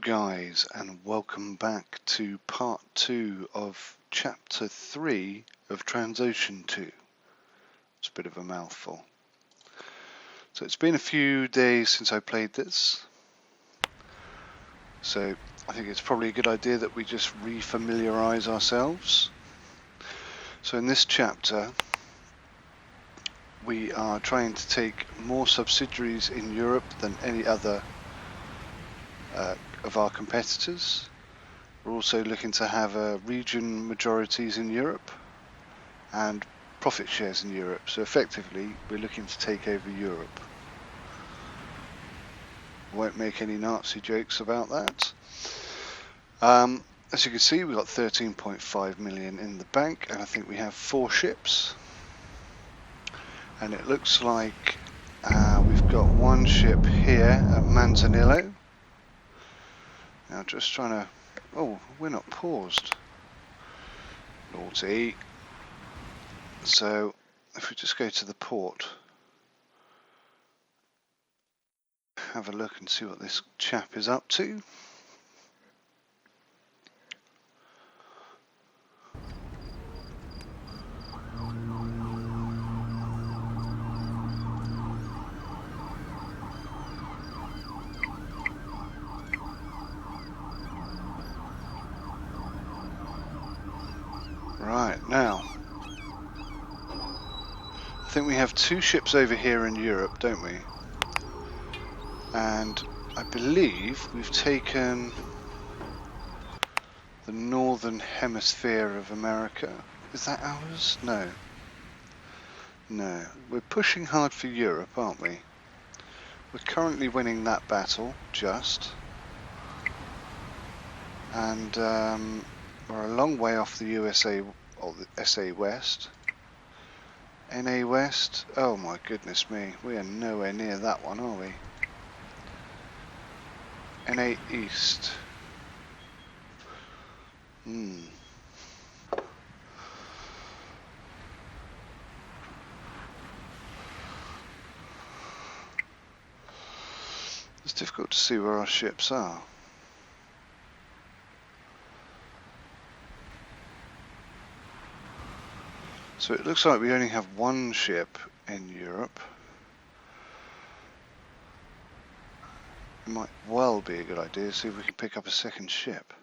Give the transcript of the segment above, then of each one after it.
guys, and welcome back to part 2 of chapter 3 of TransOcean 2. It's a bit of a mouthful. So it's been a few days since I played this, so I think it's probably a good idea that we just re-familiarise ourselves. So in this chapter we are trying to take more subsidiaries in Europe than any other of our competitors. We're also looking to have region majorities in Europe and profit shares in Europe. So effectively we're looking to take over Europe. Won't make any Nazi jokes about that. As you can see, we've got 13.5 million in the bank, and I think we have 4 ships, and it looks like we've got one ship here at Manzanillo. Now just trying to, oh, we're not paused. Naughty. So if we just go to the port, have a look and see what this chap is up to. Right, now I think we have 2 ships over here in Europe, don't we? And I believe we've taken the northern hemisphere of America. Is that ours? No. No. We're pushing hard for Europe, aren't we? We're currently winning that battle, just. And we're a long way off the USA, or the SA West. NA West? Oh my goodness me, we are nowhere near that one, are we? NA East. It's difficult to see where our ships are. So it looks like we only have 1 ship in Europe. It might well be a good idea to see if we can pick up a second ship.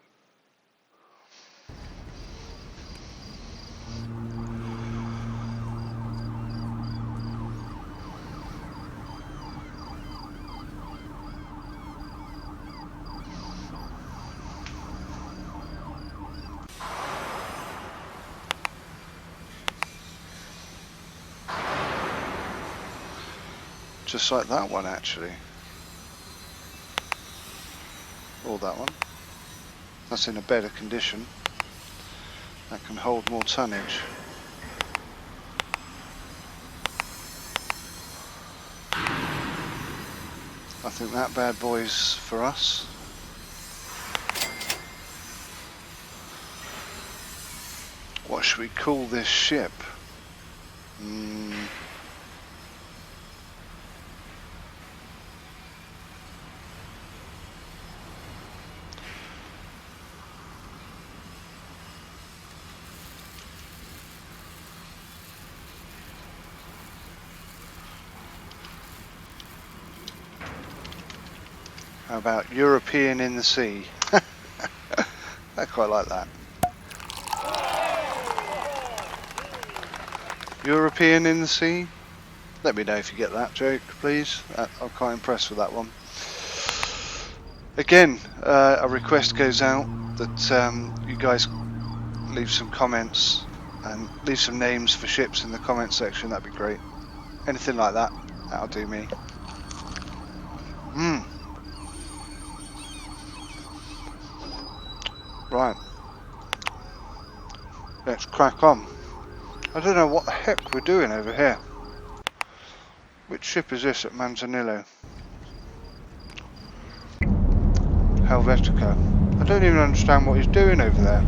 Just like that one, actually. Or that one. That's in a better condition. That can hold more tonnage. I think that bad boy's for us. What should we call this ship? How about European in the sea? I quite like that. European in the sea? Let me know if you get that joke, please. I'm quite impressed with that one. Again, a request goes out that you guys leave some comments and leave some names for ships in the comment section. That'd be great. Anything like that, that'll do me. Right, let's crack on. I don't know what the heck we're doing over here. Which ship is this at Manzanillo? Helvetica. I don't even understand what he's doing over there.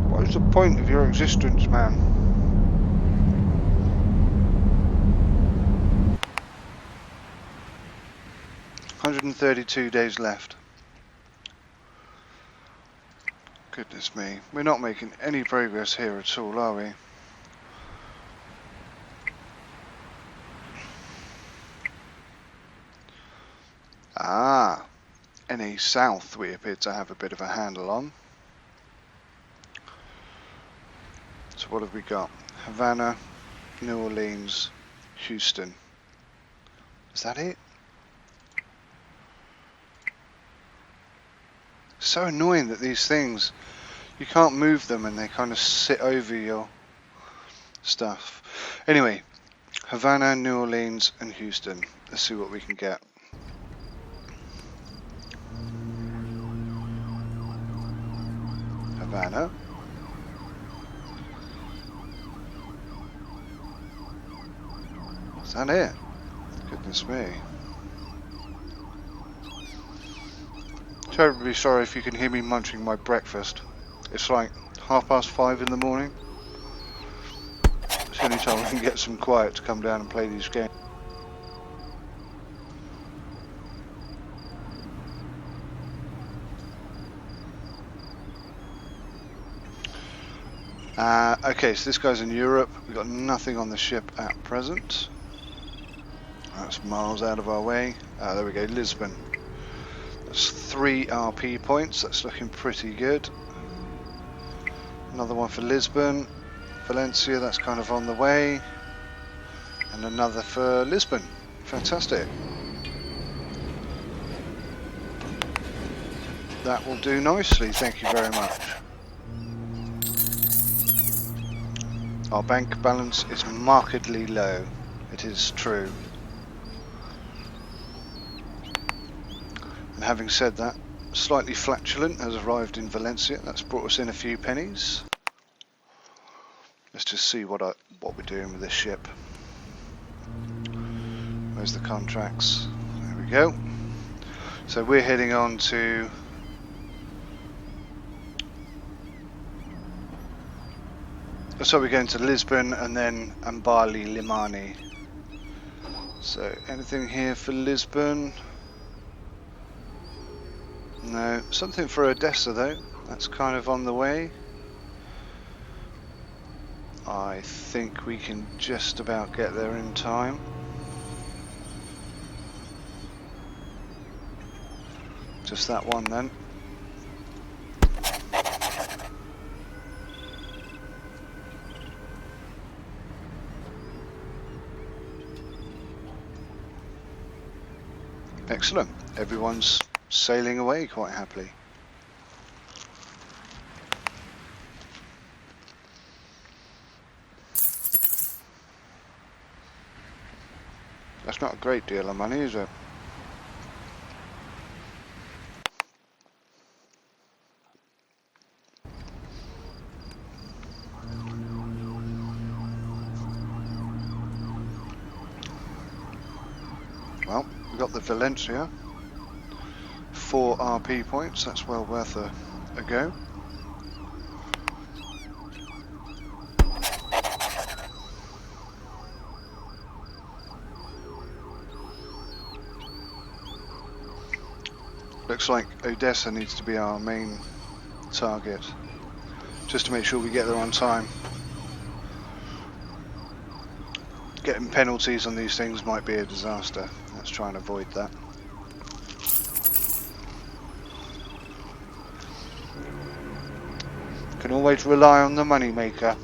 What is the point of your existence, man? 132 days left. Goodness me, we're not making any progress here at all, are we? Ah, NA South we appear to have a bit of a handle on. So what have we got? Havana, New Orleans, Houston. Is that it? So annoying that these things, you can't move them and they kind of sit over your stuff. Anyway, Havana, New Orleans and Houston. Let's see what we can get. Havana. Is that it? Goodness me. Terribly sorry if you can hear me munching my breakfast. It's like 5:30 in the morning. It's the only time I can get some quiet to come down and play these games. Okay, so this guy's in Europe. We've got nothing on the ship at present. That's miles out of our way. There we go, Lisbon. That's 3 RP points. That's looking pretty good. Another one for Lisbon. Valencia, that's kind of on the way. And another for Lisbon. Fantastic. That will do nicely, thank you very much. Our bank balance is markedly low. It is true. And having said that, slightly flatulent has arrived in Valencia. That's brought us in a few pennies. Let's just see what we're doing with this ship. Where's the contracts? There we go. So we're heading on to so we're going to Lisbon and then Ambali Limani. So anything here for Lisbon? No, something for Odessa though. That's kind of on the way. I think we can just about get there in time. Just that one then. Excellent. Everyone's sailing away quite happily. That's not a great deal of money, is it? Well, we got the Valencia. 4 RP points, that's well worth a go. Looks like Odessa needs to be our main target, just to make sure we get there on time. Getting penalties on these things might be a disaster. Let's try and avoid that. Can always rely on the money maker.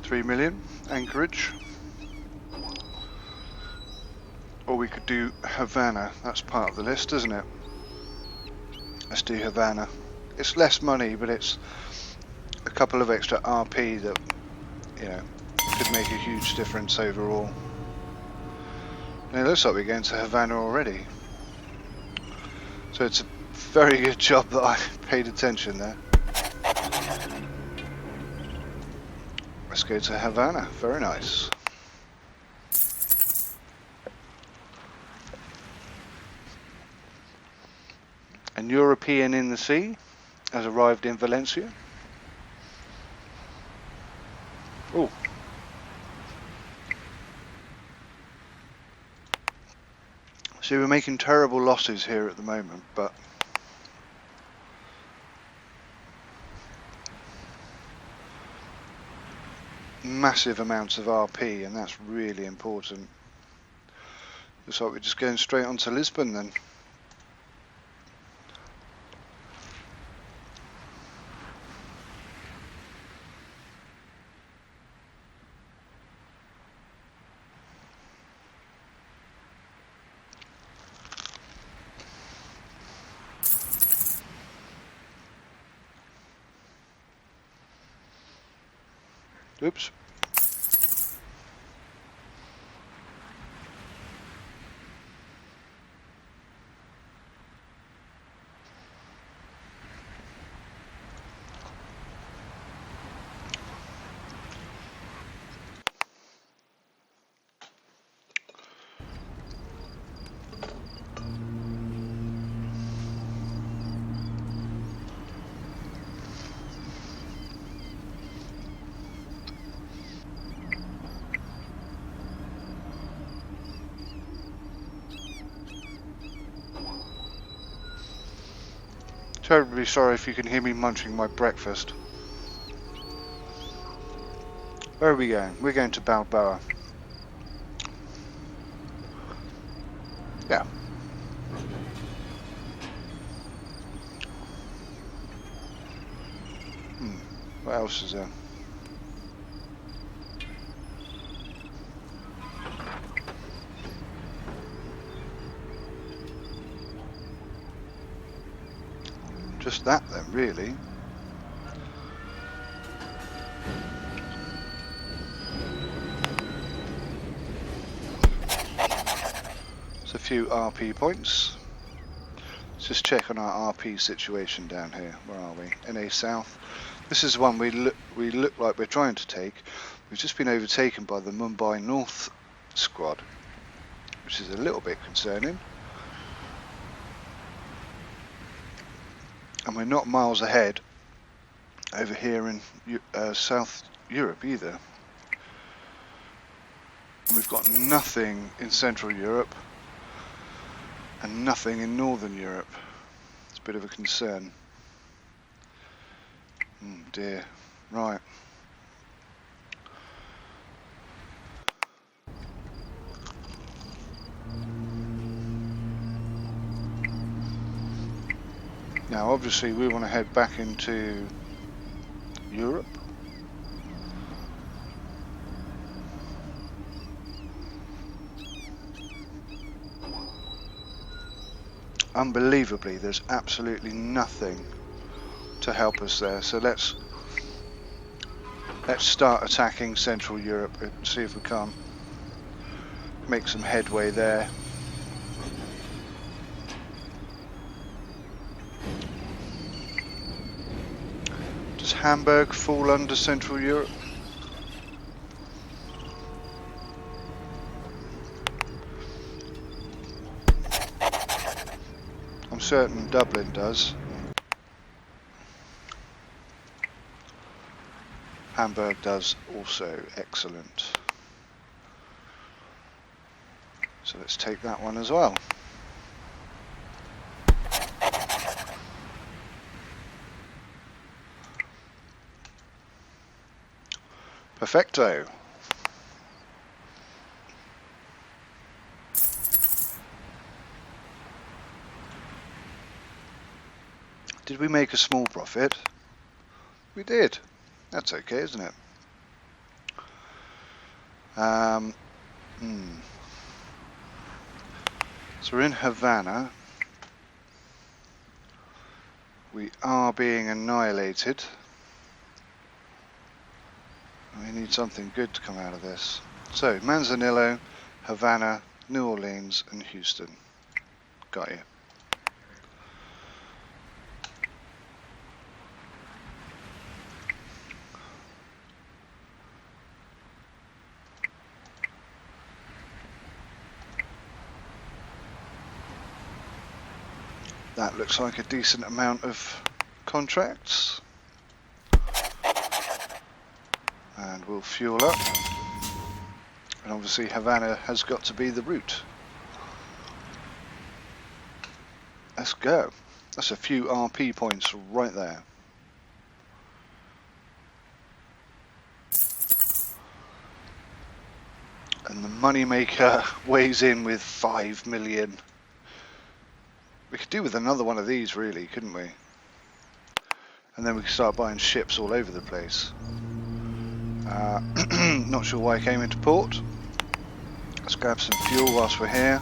$3 million, Anchorage. Or we could do Havana, that's part of the list, isn't it? Let's do Havana. It's less money, but it's a couple of extra RP that, you know, could make a huge difference overall. And it looks like we're going to Havana already. So it's a very good job that I paid attention there. Let's go to Havana, very nice. An European in the sea has arrived in Valencia. Oh. So we're making terrible losses here at the moment, but massive amounts of RP, and that's really important. Looks like we're just going straight on to Lisbon then. Oops. Terribly sorry if you can hear me munching my breakfast. Where are we going? We're going to Balboa. Yeah. What else is there? Just that then, really. It's a few RP points. Let's just check on our RP situation down here. Where are we? NA South. This is one we look like we're trying to take. We've just been overtaken by the Mumbai North squad, which is a little bit concerning. And we're not miles ahead over here in South Europe either. And we've got nothing in Central Europe and nothing in Northern Europe. It's a bit of a concern. Dear. Right. Now obviously we want to head back into Europe. Unbelievably, there's absolutely nothing to help us there. So let's start attacking Central Europe and see if we can't make some headway there. Does Hamburg fall under Central Europe? I'm certain Dublin does. Hamburg does also. Excellent. So let's take that one as well. Perfecto. Did we make a small profit? We did. That's okay, isn't it? So we're in Havana. We are being annihilated. We need something good to come out of this. So, Manzanillo, Havana, New Orleans and Houston. Got you. That looks like a decent amount of contracts. And we'll fuel up. And obviously Havana has got to be the route. Let's go. That's a few RP points right there. And the moneymaker weighs in with 5 million. We could do with another one of these really, couldn't we? And then we could start buying ships all over the place. Not sure why I came into port. Let's grab some fuel whilst we're here.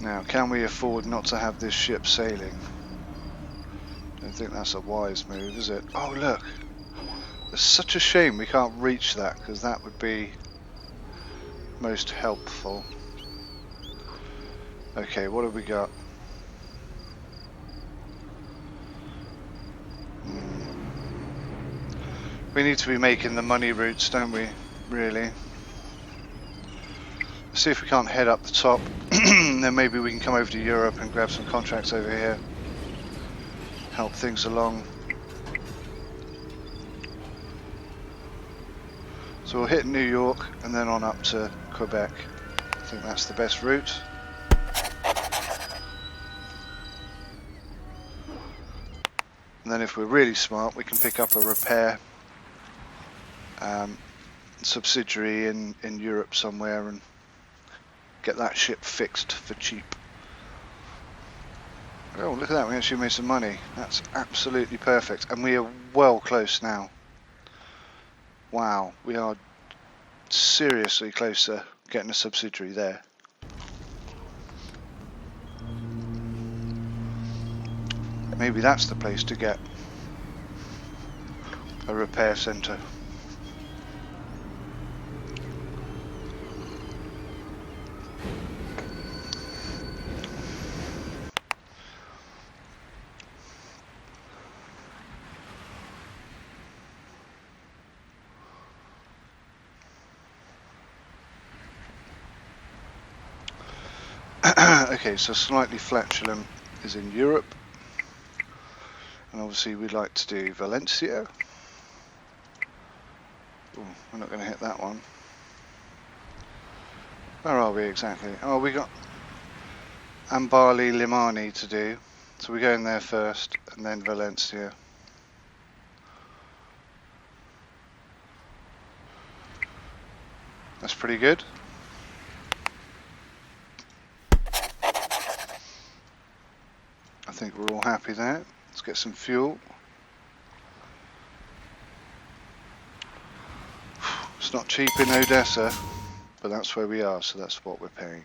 Now, can we afford not to have this ship sailing? Don't think that's a wise move, is it? Oh look! It's such a shame we can't reach that, because that would be most helpful. Okay, what have we got? We need to be making the money routes, don't we? Really? Let's see if we can't head up the top. Then maybe we can come over to Europe and grab some contracts over here. Help things along. So we'll hit New York and then on up to Quebec. I think that's the best route. And then if we're really smart, we can pick up a repair subsidiary in Europe somewhere and get that ship fixed for cheap. Oh, look at that, we actually made some money. That's absolutely perfect. And we are well close now. Wow, we are seriously close to getting a subsidiary there. Maybe that's the place to get a repair centre. Okay, so slightly flatulent is in Europe, and obviously we'd like to do Valencia. Ooh, we're not going to hit that one. Where are we exactly? Oh, we got Ambali Limani to do, so we're going there first and then Valencia. That's pretty good. I think we're all happy there. Let's get some fuel. It's not cheap in Odessa, but that's where we are, so that's what we're paying.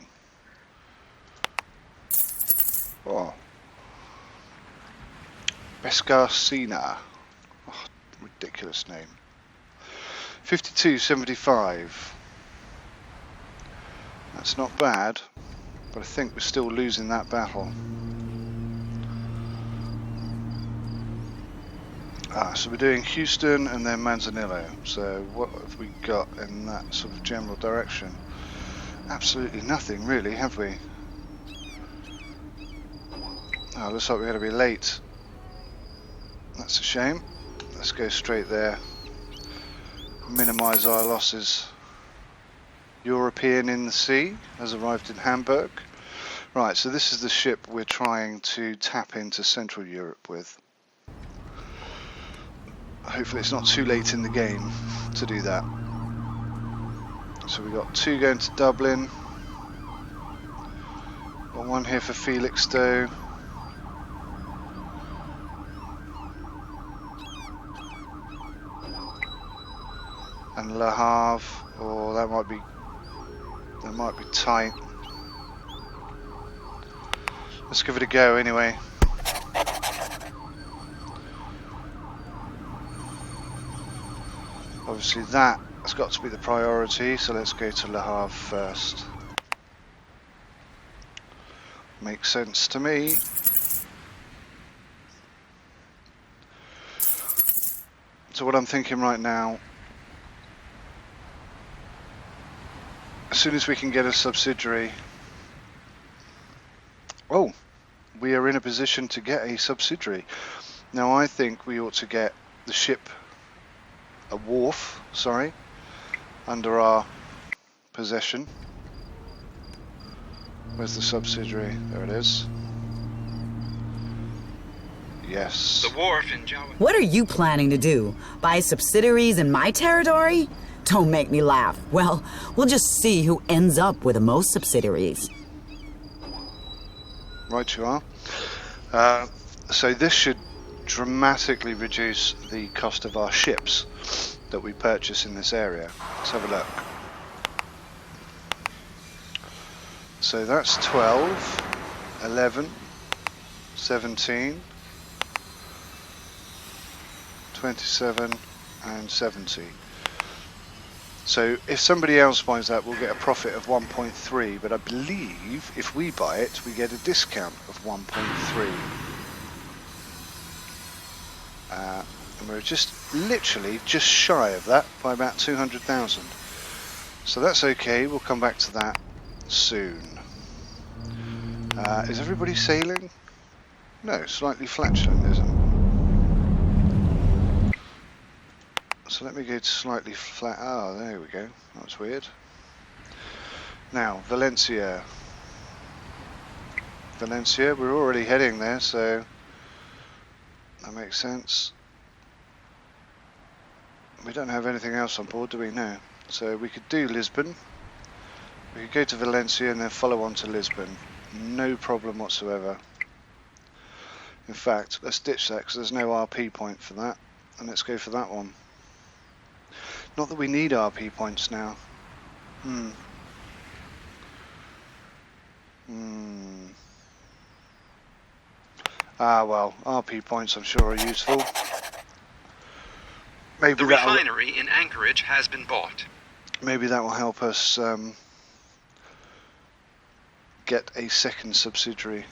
Oh. Bescarcina. Oh, ridiculous name. 52.75. That's not bad, but I think we're still losing that battle. So we're doing Houston and then Manzanillo. So what have we got in that sort of general direction? Absolutely nothing really, have we? Oh, looks like we're going to be late. That's a shame. Let's go straight there. Minimise our losses. European in the sea has arrived in Hamburg. Right, so this is the ship we're trying to tap into Central Europe with. Hopefully it's not too late in the game to do that. So we've got 2 going to Dublin. Got 1 here for Felixstowe. And Le Havre. Oh, that might be tight. Let's give it a go anyway. Obviously that has got to be the priority, so let's go to Le Havre first. Makes sense to me. So what I'm thinking right now, as soon as we can get a subsidiary. Oh, we are in a position to get a subsidiary. Now I think we ought to get the ship, a wharf, sorry, under our possession. Where's the subsidiary? There it is. Yes. The wharf in Java. What are you planning to do? Buy subsidiaries in my territory? Don't make me laugh. Well, we'll just see who ends up with the most subsidiaries. Right you are. So this should dramatically reduce the cost of our ships that we purchase in this area. Let's have a look. So that's 12, 11, 17, 27 and 70. So if somebody else buys that, we'll get a profit of 1.3, but I believe if we buy it, we get a discount of 1.3. And we're just literally just shy of that by about 200,000. So that's okay, we'll come back to that soon. Is everybody sailing? No, slightly flatulanism. So let me go to slightly flat. Oh, there we go. That's weird. Now, Valencia. Valencia, we're already heading there, so that makes sense. We don't have anything else on board, do we? No. So we could do Lisbon. We could go to Valencia and then follow on to Lisbon. No problem whatsoever. In fact, let's ditch that because there's no RP point for that. And let's go for that one. Not that we need RP points now. Ah well, RP points I'm sure are useful. Maybe the refinery in Anchorage has been bought. Maybe that will help us get a second subsidiary.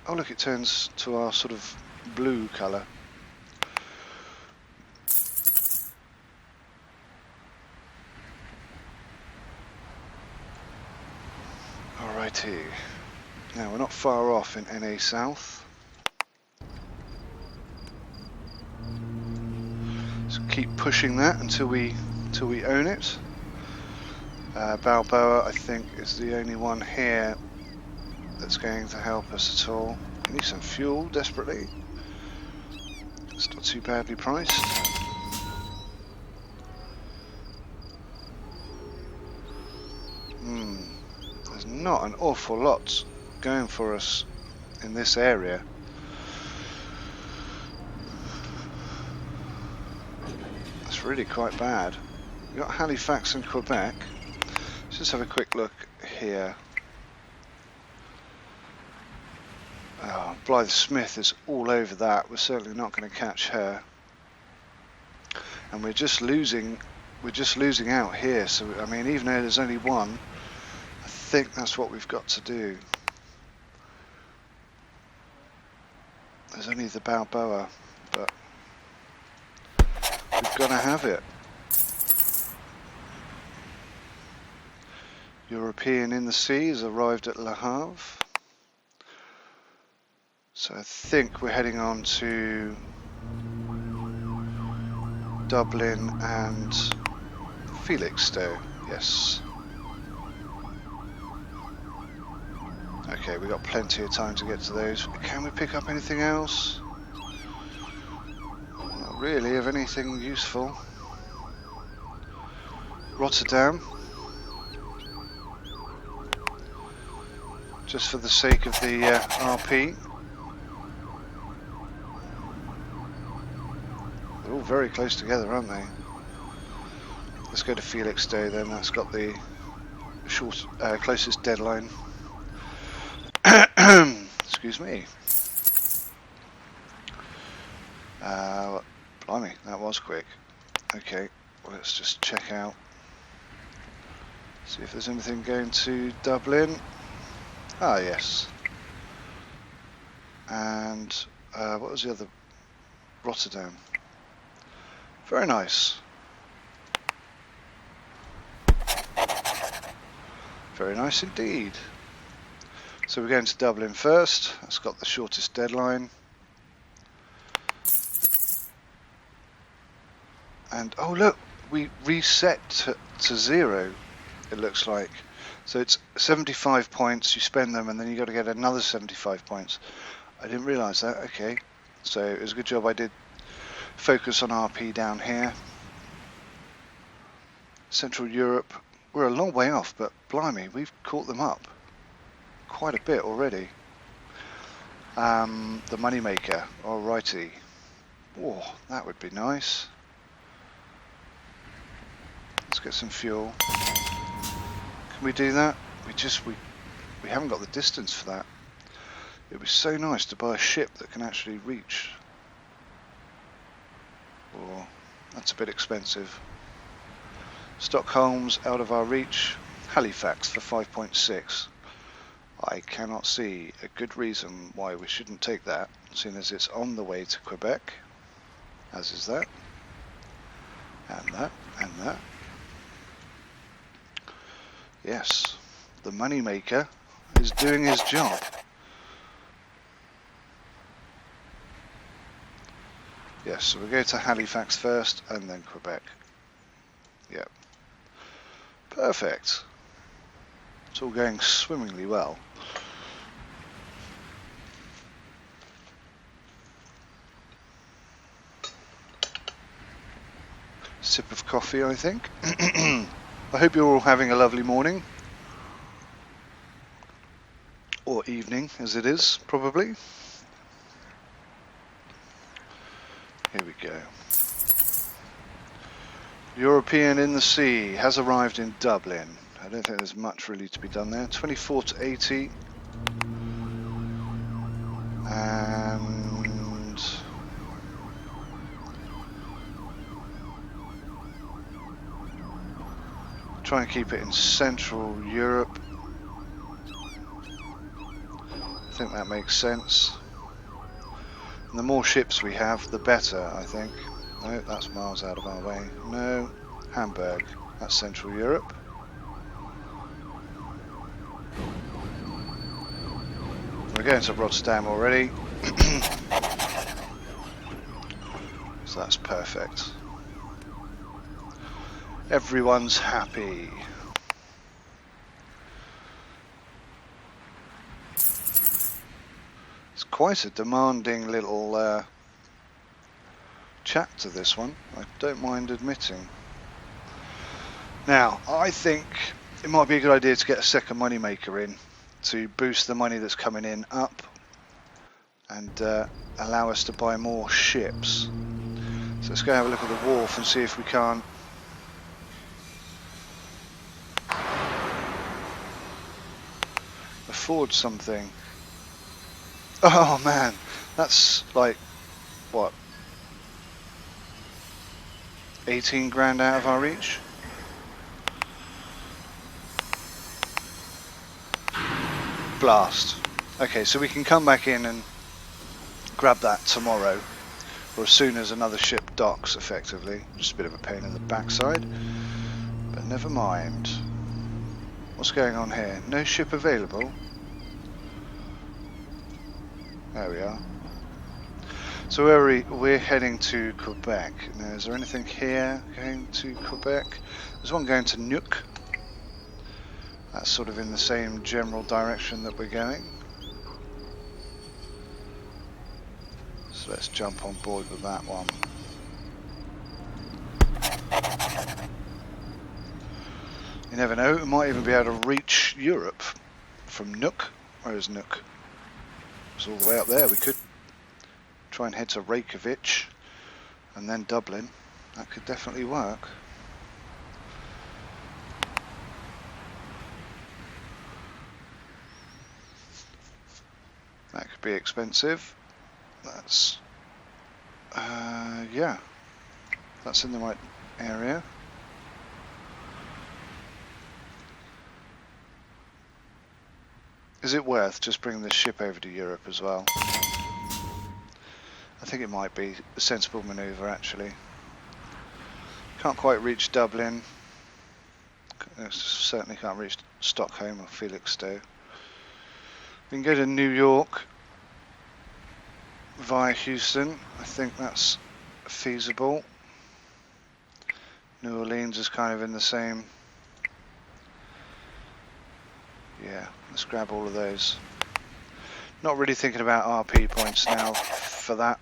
Oh look, it turns to our sort of blue colour. Alrighty. Now we're not far off in NA South. So keep pushing that until we own it. Balboa, I think, is the only one here that's going to help us at all. We need some fuel desperately. It's not too badly priced. There's not an awful lot going for us in this area. It's really quite bad. We've got Halifax and Quebec. Let's just have a quick look here. Oh, Blythe Smith is all over that. We're certainly not going to catch her. And we're just losing out here. So I mean, even though there's only one, I think that's what we've got to do. There's only the Balboa, but we've got to have it. European in the sea has arrived at Le Havre. So I think we're heading on to Dublin and Felixstowe. Yes. Okay, we've got plenty of time to get to those. Can we pick up anything else? Not really of anything useful. Rotterdam. Just for the sake of the RP. They're all very close together, aren't they? Let's go to Felixstowe then. That's got the closest deadline. Excuse me. Blimey, that was quick. Okay, well, let's just check out. See if there's anything going to Dublin. Ah, yes. And what was the other? Rotterdam. Very nice. Very nice indeed. So we're going to Dublin first. That's got the shortest deadline. And oh look, we reset to 0, it looks like. So it's 75 points, you spend them and then you got to get another 75 points. I didn't realise that. Okay, so it was a good job I did focus on RP down here. Central Europe, we're a long way off, but blimey, we've caught them up quite a bit already. The moneymaker, alrighty. Oh, that would be nice. Let's get some fuel. Can we do that? We haven't got the distance for that. It would be so nice to buy a ship that can actually reach. Oh, that's a bit expensive. Stockholm's out of our reach. Halifax for 5.6. I cannot see a good reason why we shouldn't take that, seeing as it's on the way to Quebec, as is that, and that, and that. Yes, the moneymaker is doing his job. Yes, so we'll go to Halifax first and then Quebec. Yep. Perfect. It's all going swimmingly well. Sip of coffee, I think. I hope you're all having a lovely morning. Or evening, as it is, probably. Here we go. European in the sea has arrived in Dublin. I don't think there's much really to be done there. 24 to 80. And try and keep it in Central Europe. I think that makes sense. And the more ships we have, the better, I think. No, that's miles out of our way. No, Hamburg. That's Central Europe. We're going to Rotterdam already. So that's perfect. Everyone's happy. It's quite a demanding little chapter, this one. I don't mind admitting. Now, I think it might be a good idea to get a second moneymaker in to boost the money that's coming in up and allow us to buy more ships. So let's go have a look at the wharf and see if we can't afford something. Oh man, that's like, what, 18 grand out of our reach? Blast. Okay, so we can come back in and grab that tomorrow, or as soon as another ship docks, effectively. Just a bit of a pain in the backside, but never mind. What's going on here? No ship available? There we are. So we're heading to Quebec. Now, is there anything here going to Quebec? There's one going to Nuuk. That's sort of in the same general direction that we're going. So let's jump on board with that one. You never know, we might even be able to reach Europe from Nuuk. Where is Nuuk? It's all the way up there. We could try and head to Reykjavik and then Dublin. That could definitely work. That could be expensive. That's yeah, that's in the right area. Is it worth just bringing this ship over to Europe as well? I think it might be a sensible manoeuvre, actually. Can't quite reach Dublin. Certainly can't reach Stockholm or Felixstowe. We can go to New York via Houston. I think that's feasible. New Orleans is kind of in the same. Yeah, let's grab all of those. Not really thinking about RP points now for that.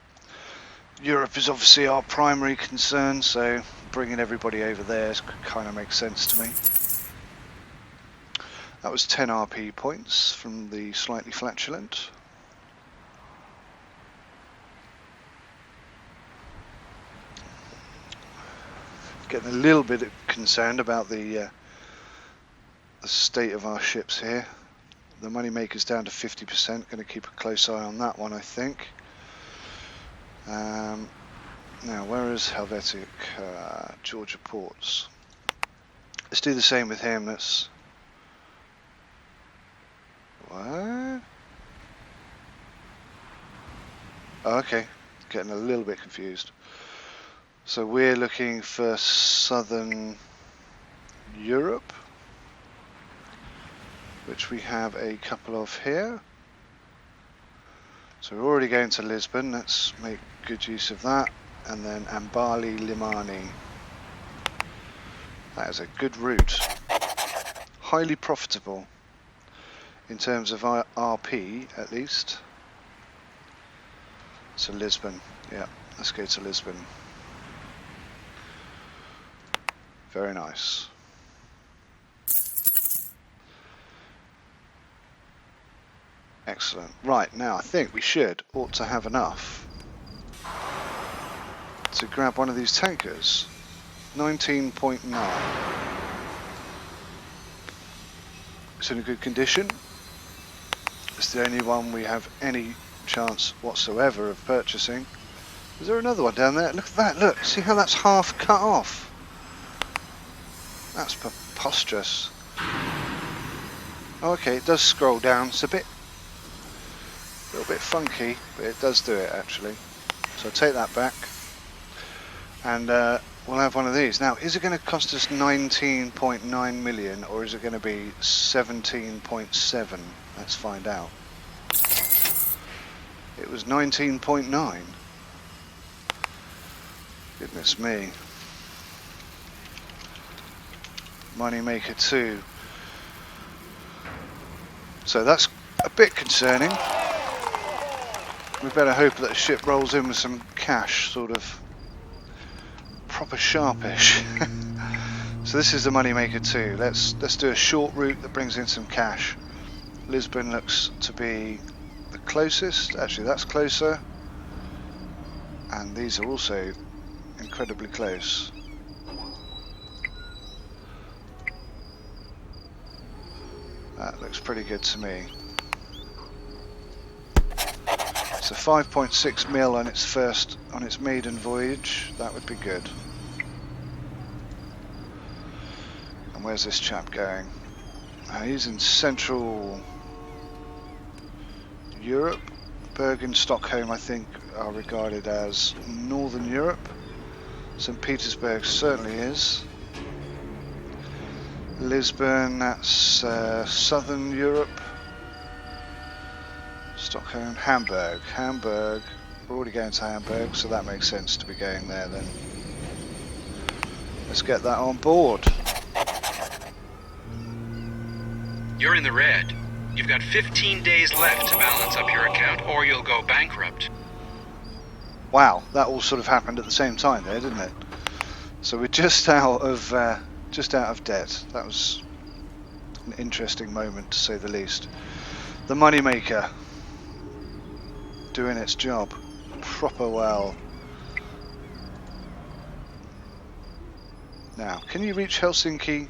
Europe is obviously our primary concern, so bringing everybody over there kind of makes sense to me. That was 10 RP points from the slightly flatulent. Getting a little bit concerned about the state of our ships here. The moneymaker's down to 50%. Going to keep a close eye on that one, I think. Now, where is Helvetic? Georgia ports. Let's do the same with him. Let's. What? Oh, okay, getting a little bit confused. So we're looking for Southern Europe, which we have a couple of here. So we're already going to Lisbon. Let's make good use of that. And then Ambali Limani. That is a good route. Highly profitable in terms of RP, at least. So Lisbon. Yeah, let's go to Lisbon. Very nice. Excellent. Right, now I think we ought to have enough to grab one of these tankers. 19.9. It's in a good condition. It's the only one we have any chance whatsoever of purchasing. Is there another one down there? Look at that, look, see how that's half cut off? That's preposterous. Oh, okay, it does scroll down. It's a little bit funky, but it does do it actually. So I'll take that back. And we'll have one of these. Now, is it going to cost us 19.9 million or is it going to be 17.7? Let's find out. It was 19.9. Goodness me. Moneymaker 2. So that's a bit concerning. We better hope that the ship rolls in with some cash, sort of proper sharpish. So this is the Moneymaker 2. Let's do a short route that brings in some cash. Lisbon looks to be the closest. Actually, that's closer. And these are also incredibly close. That looks pretty good to me. So 5.6 mil on its maiden voyage. That would be good. And where's this chap going? He's in Central Europe. Bergen, Stockholm, I think, are regarded as Northern Europe. St. Petersburg certainly is. Lisbon, that's Southern Europe. Stockholm, Hamburg. Hamburg, we're already going to Hamburg, so that makes sense to be going there then. Let's get that on board. You're in the red. You've got 15 days left to balance up your account, or you'll go bankrupt. Wow, that all sort of happened at the same time there, didn't it? So we're just out of debt. That was an interesting moment, to say the least. The Moneymaker doing its job proper well. Now, can you reach Helsinki?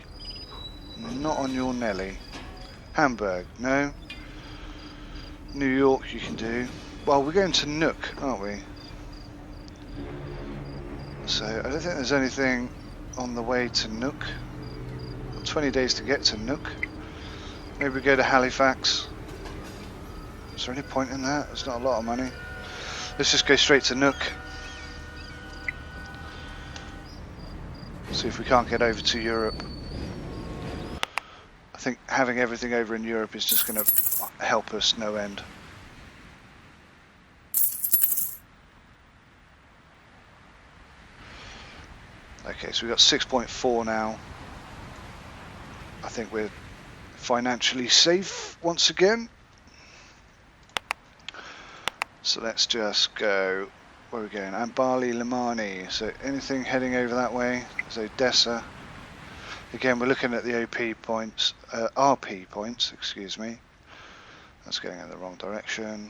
Not on your Nelly. Hamburg, no. New York you can do. Well, we're going to Nook, aren't we? So I don't think there's anything on the way to Nook. 20 days to get to Nook. Maybe we go to Halifax. Is there any point in that? There's not a lot of money. Let's just go straight to Nook. See if we can't get over to Europe. I I think having everything over in Europe is just going to help us no end. Okay, so we've got 6.4 now. I think we're financially safe once again. So let's just go, where are we going? Ambali Limani. So anything heading over that way? So Odessa. Again, we're looking at the OP points, RP points, excuse me. That's going in the wrong direction.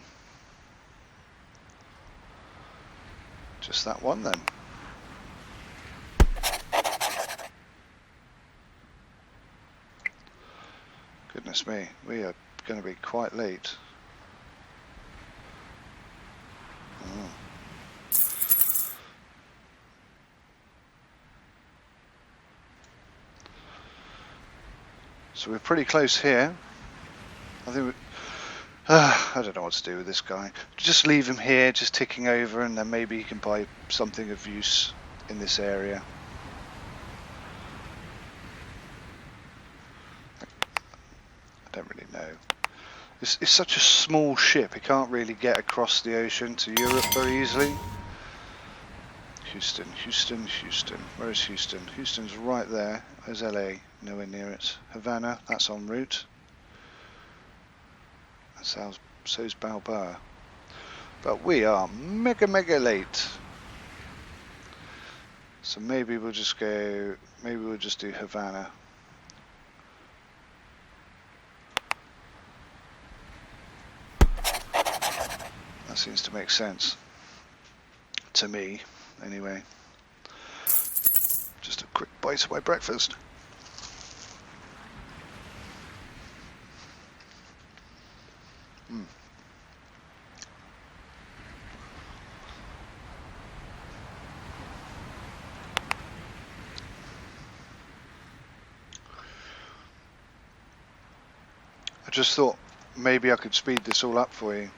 Just that one then. Goodness me, we are going to be quite late. Oh. So we're pretty close here. I think I don't know what to do with this guy. Just leave him here, just ticking over, and then maybe he can buy something of use in this area. I don't really know. It's such a small ship, it can't really get across the ocean to Europe very easily. Houston, Houston, Houston. Where is Houston? Houston's right there. There's LA, nowhere near it. Havana, that's en route. So's Balboa. But we are mega late. So maybe we'll just do Havana. That seems to make sense. To me, anyway. Just a quick bite of my breakfast. I just thought maybe I could speed this all up for you.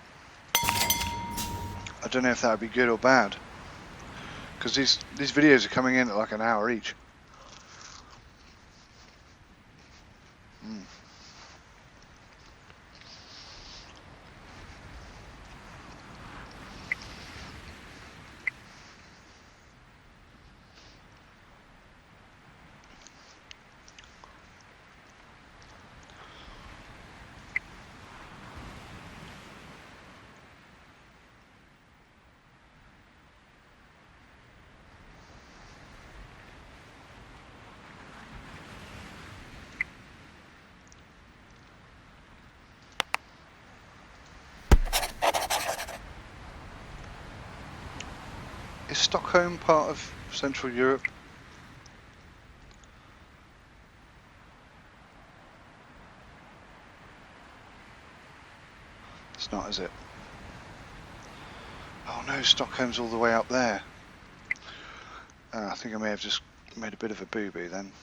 I don't know if that would be good or bad, because these videos are coming in at like an hour each. Is Stockholm part of Central Europe? It's not, is it? Oh no, Stockholm's all the way up there. I think I may have just made a bit of a boo-boo then.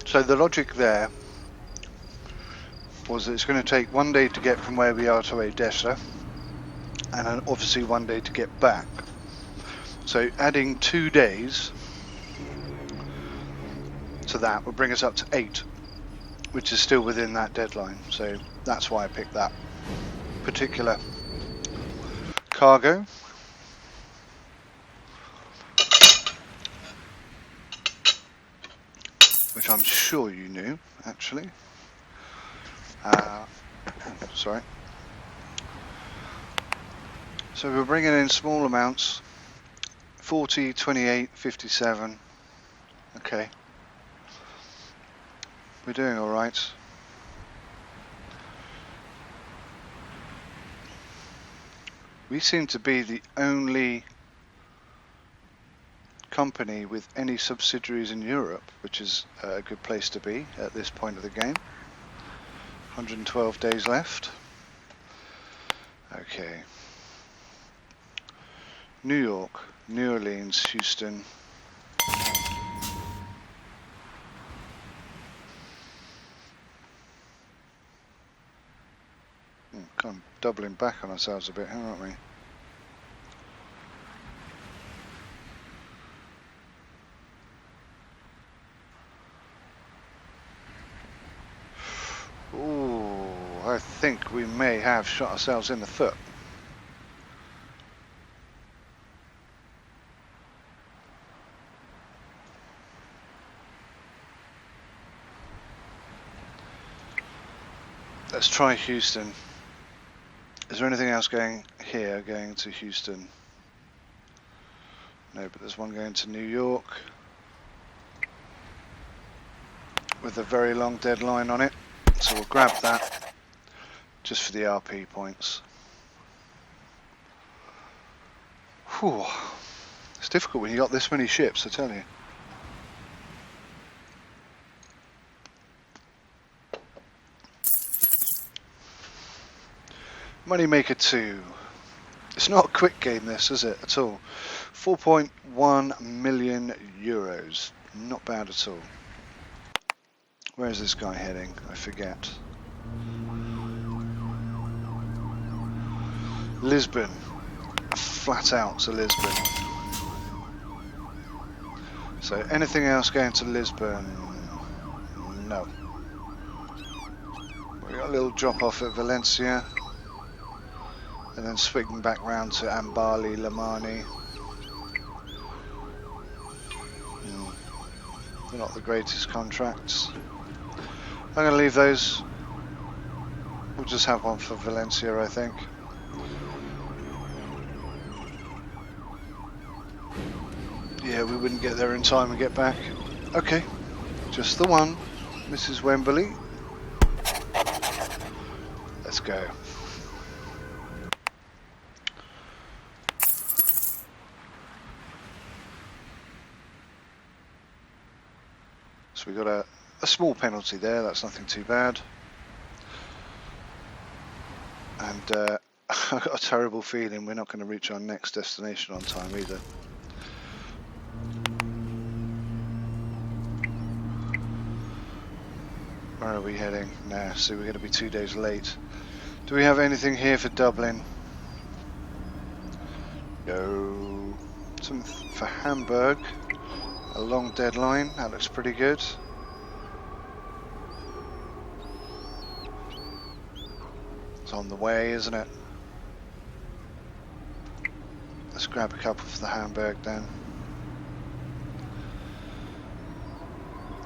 So the logic there was that it's going to take 1 day to get from where we are to Odessa, and then obviously 1 day to get back. So adding 2 days to that will bring us up to 8, which is still within that deadline. So that's why I picked that particular cargo. Which I'm sure you knew, actually. Sorry. So we're bringing in small amounts. 40, 28, 57. Okay. We're doing all right. We seem to be the only company with any subsidiaries in Europe, which is a good place to be at this point of the game. 112 days left. Okay. New York, New Orleans, Houston. Kind of doubling back on ourselves a bit, aren't we? Ooh, I think we may have shot ourselves in the foot. Let's try Houston. Is there anything else going here, going to Houston? No, but there's one going to New York with a very long deadline on it. So we'll grab that just for the RP points. Whew. It's difficult when you got this many ships, I tell you. Moneymaker 2. It's not a quick game this, is it, at all? 4.1 million euros. Not bad at all. Where is this guy heading? I forget. Lisbon. Flat out to Lisbon. So anything else going to Lisbon? No. We got a little drop off at Valencia. And then swinging back round to Ambali, Limani. They're not the greatest contracts. I'm going to leave those. We'll just have one for Valencia, I think. Yeah, we wouldn't get there in time and get back. Okay, just the one. Mrs. Wembley. Let's go. So we got a small penalty there, that's nothing too bad. And I've got a terrible feeling we're not going to reach our next destination on time either. Where are we heading? Nah, so we're going to be 2 days late. Do we have anything here for Dublin? No. Something for Hamburg. A long deadline, that looks pretty good. It's on the way, isn't it? Let's grab a couple for the Hamburg then.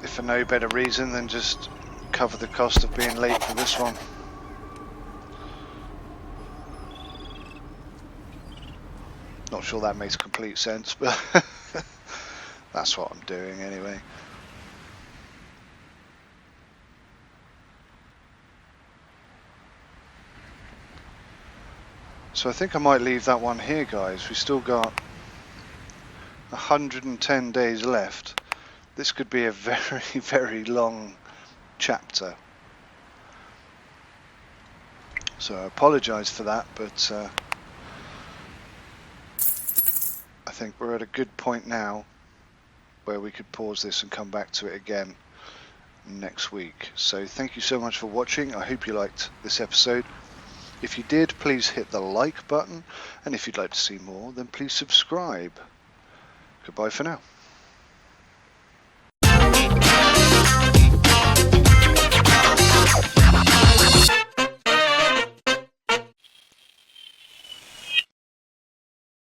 If for no better reason than just cover the cost of being late for this one. Not sure that makes complete sense, but that's what I'm doing anyway. So I think I might leave that one here, guys. We've still got 110 days left. This could be a very, very long chapter. So I apologise for that, but I think we're at a good point now where we could pause this and come back to it again next week. So thank you so much for watching. I hope you liked this episode. If you did, please hit the like button, and if you'd like to see more, then please subscribe. Goodbye for now.